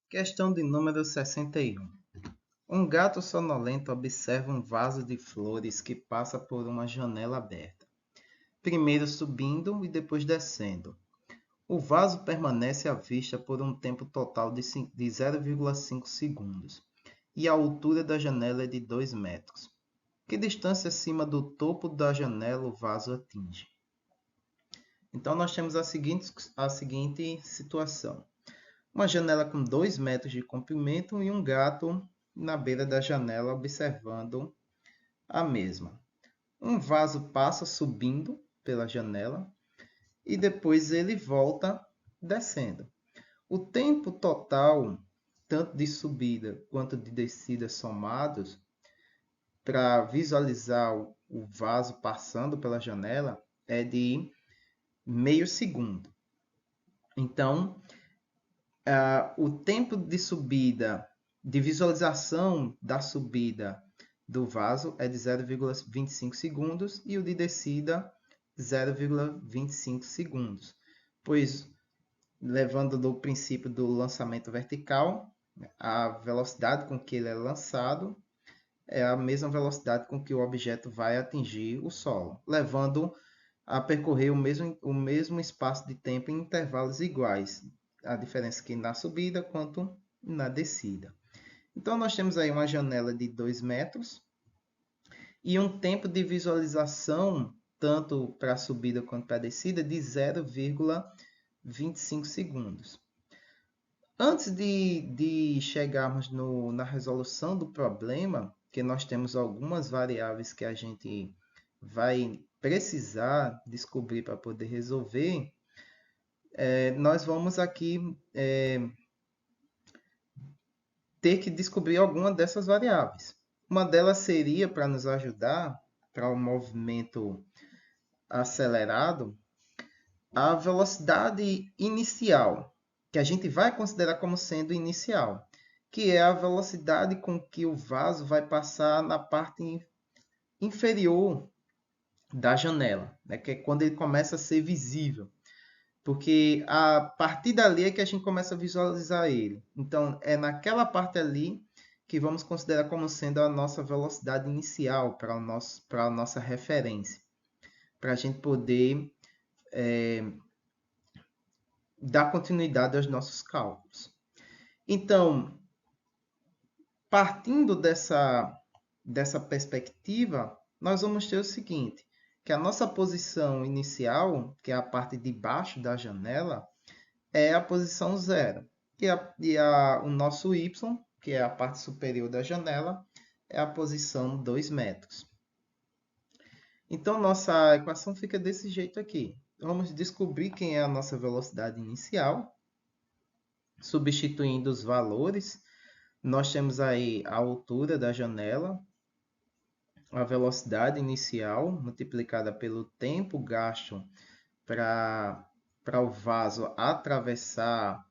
Questão de número 61. Um gato sonolento observa um vaso de flores que passa por uma janela aberta, primeiro subindo e depois descendo. O vaso permanece à vista por um tempo total de 0,5 segundos, e a altura da janela é de 2 metros. Que distância acima do topo da janela o vaso atinge? Então, nós temos a seguinte situação. Uma janela com 2 metros de comprimento e um gato na beira da janela observando a mesma. Um vaso passa subindo pela janela e depois ele volta descendo. O tempo total, tanto de subida quanto de descida somados, para visualizar o vaso passando pela janela, é de meio segundo. Então, o tempo de subida, de visualização da subida do vaso é de 0,25 segundos e o de descida 0,25 segundos, pois levando do princípio do lançamento vertical, a velocidade com que ele é lançado é a mesma velocidade com que o objeto vai atingir o solo, levando a percorrer o mesmo espaço de tempo em intervalos iguais, a diferença aqui na subida quanto na descida. Então, nós temos aí uma janela de 2 metros e um tempo de visualização, tanto para a subida quanto para a descida, de 0,25 segundos. Antes de chegarmos na resolução do problema, que nós temos algumas variáveis que a gente vai precisar descobrir para poder resolver, nós vamos aqui ter que descobrir alguma dessas variáveis. Uma delas seria, para nos ajudar para o movimento acelerado, a velocidade inicial, que a gente vai considerar como sendo inicial, que é a velocidade com que o vaso vai passar na parte inferior da janela, né? Que é quando ele começa a ser visível. Porque a partir dali é que a gente começa a visualizar ele. Então, é naquela parte ali que vamos considerar como sendo a nossa velocidade inicial para a nossa referência, para a gente poder dar continuidade aos nossos cálculos. Então, partindo dessa perspectiva, nós vamos ter o seguinte, que a nossa posição inicial, que é a parte de baixo da janela, é a posição zero. O nosso y, que é a parte superior da janela, é a posição 2 metros. Então, nossa equação fica desse jeito aqui. Vamos descobrir quem é a nossa velocidade inicial, substituindo os valores. Nós temos aí a altura da janela, a velocidade inicial multiplicada pelo tempo gasto para o vaso atravessar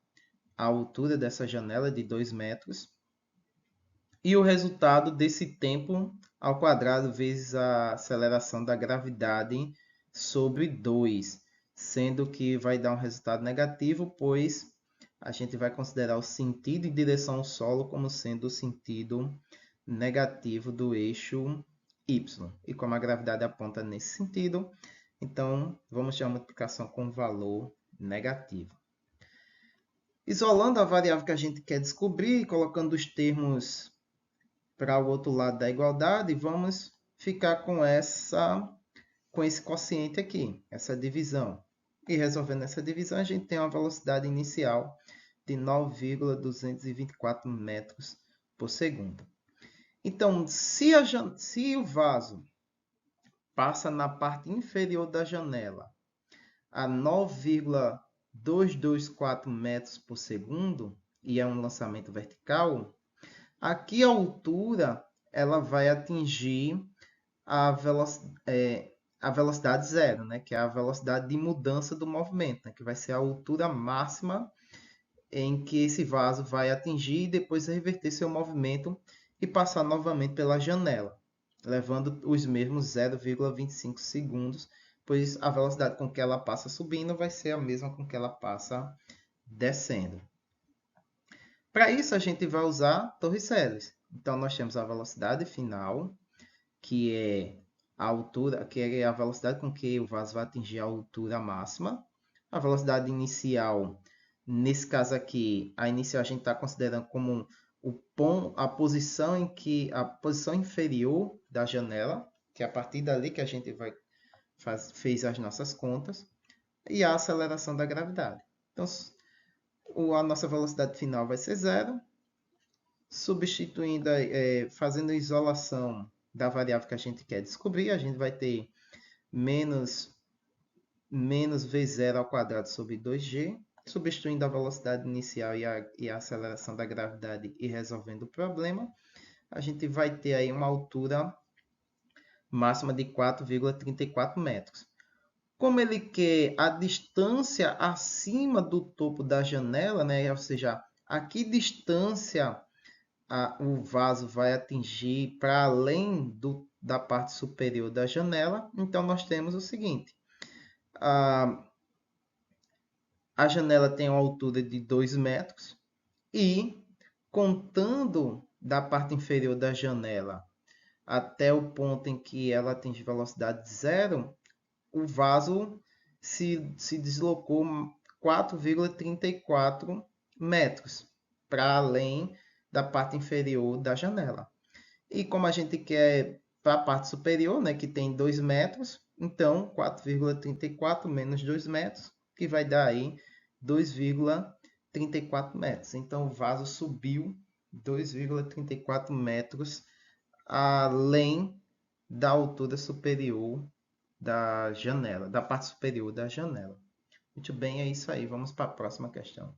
a altura dessa janela de 2 metros. E o resultado desse tempo ao quadrado vezes a aceleração da gravidade sobre 2, sendo que vai dar um resultado negativo, pois a gente vai considerar o sentido em direção ao solo como sendo o sentido negativo do eixo y. E como a gravidade aponta nesse sentido, então vamos ter uma multiplicação com valor negativo. Isolando a variável que a gente quer descobrir e colocando os termos para o outro lado da igualdade, vamos ficar com esse quociente aqui, essa divisão. E resolvendo essa divisão, a gente tem uma velocidade inicial de 9,224 metros por segundo. Então, se o vaso passa na parte inferior da janela a 9,224 metros por segundo, e é um lançamento vertical, aqui a altura ela vai atingir a velocidade zero, né? Que é a velocidade de mudança do movimento, né? Que vai ser a altura máxima em que esse vaso vai atingir e depois reverter seu movimento e passar novamente pela janela, levando os mesmos 0,25 segundos, pois a velocidade com que ela passa subindo vai ser a mesma com que ela passa descendo. Para isso, a gente vai usar Torricelli. Então, nós temos a velocidade final, que é a altura, que é a velocidade com que o vaso vai atingir a altura máxima. A velocidade inicial, nesse caso aqui, a inicial a gente está considerando como a posição inferior da janela, que é a partir dali que a gente fez as nossas contas, e a aceleração da gravidade. Então, a nossa velocidade final vai ser zero, substituindo, fazendo a isolação da variável que a gente quer descobrir, a gente vai ter menos v0 ao quadrado sobre 2g, substituindo a velocidade inicial e a aceleração da gravidade e resolvendo o problema, a gente vai ter aí uma altura máxima de 4,34 metros. Como ele quer a distância acima do topo da janela, né? Ou seja, a que distância o vaso vai atingir para além da parte superior da janela, então nós temos o seguinte. A janela tem uma altura de 2 metros e, contando da parte inferior da janela até o ponto em que ela atinge velocidade zero, o vaso se deslocou 4,34 metros para além da parte inferior da janela. E como a gente quer para a parte superior, né, que tem 2 metros, então 4,34 menos 2 metros, que vai dar aí 2,34 metros. Então o vaso subiu 2,34 metros além da altura superior da janela, da parte superior da janela. Muito bem, é isso aí. Vamos para a próxima questão.